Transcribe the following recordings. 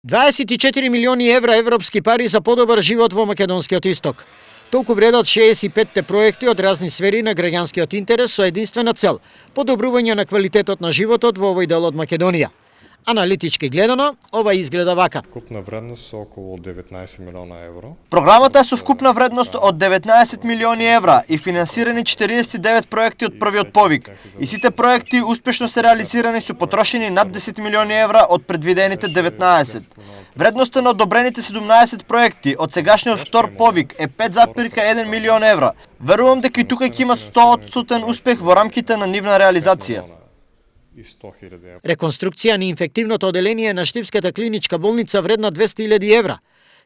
24 милиони евра европски пари за подобар живот во македонскиот исток. Толку вредат 65 проекти од разни сфери на граѓанскиот интерес со единствена цел – подобрување на квалитетот на животот во овој дел од Македонија. Аналитички гледано, ова изгледа вака. Вкупна вредност со околу 19 милиона евро. Програмата е со вкупна вредност од 19 милиони евра и финансирани 49 проекти од првиот повик. И сите проекти успешно се реализирани со потрошени над 10 милиони евра од предвидените 19. Вредноста на одобрените 17 проекти од сегашниот втор повик е 5,1 милион евра. Верувам дека и тука ќе има 100% успех во рамките на нивна реализација. Реконструкција на инфективното оделение на Штипската клиничка болница вредна 200.000 евра,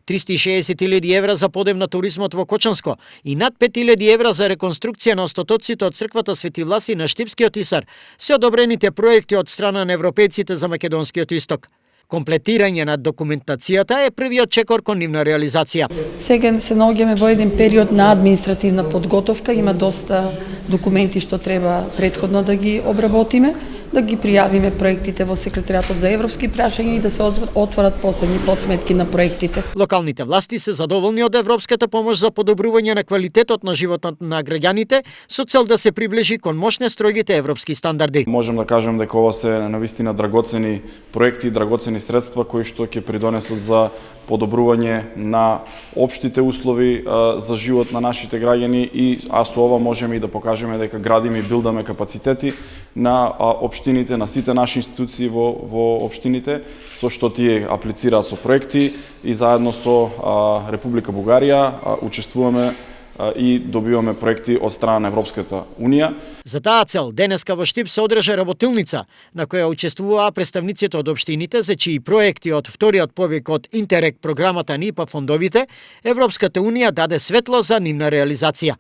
360.000 евра за подем на туризмот во Кочанско и над 5.000 евра за реконструкција на остатоците од црквата Свети Власи на Штипскиот Исар, се одобрените проекти од страна на европејците за македонскиот исток. Комплетирање на документацијата е првиот чекор кон нивна реализација. Сега се наоѓаме во еден период на административна подготовка, има доста документи што треба претходно да ги обработиме, да ги пријавиме проектите во секретаријатот за европски прашања и да се отворат последни подсметки на проектите. Локалните власти се задоволни од европската помош за подобрување на квалитетот на животот на граѓаните со цел да се приближи кон мощне строгите европски стандарди. Можем да кажем дека ова се навистина драгоцени проекти, драгоцени средства кои што ќе придонесат за подобрување на општите услови за живот на нашите граѓани а со ова можеме и да покажеме дека градиме и билдаме капацитети на општините, на сите наши институции во општините, со што тие аплицираат со проекти и заедно со Република Бугарија учествуваме и добиваме проекти од страна на Европската Унија. За таа цел, денеска во Штип се одржа работилница, на која учествуваа представниците од општините, за чии проекти од вториот повик од Интерек програмата НИПА фондовите, Европската Унија даде светло за нивна реализација.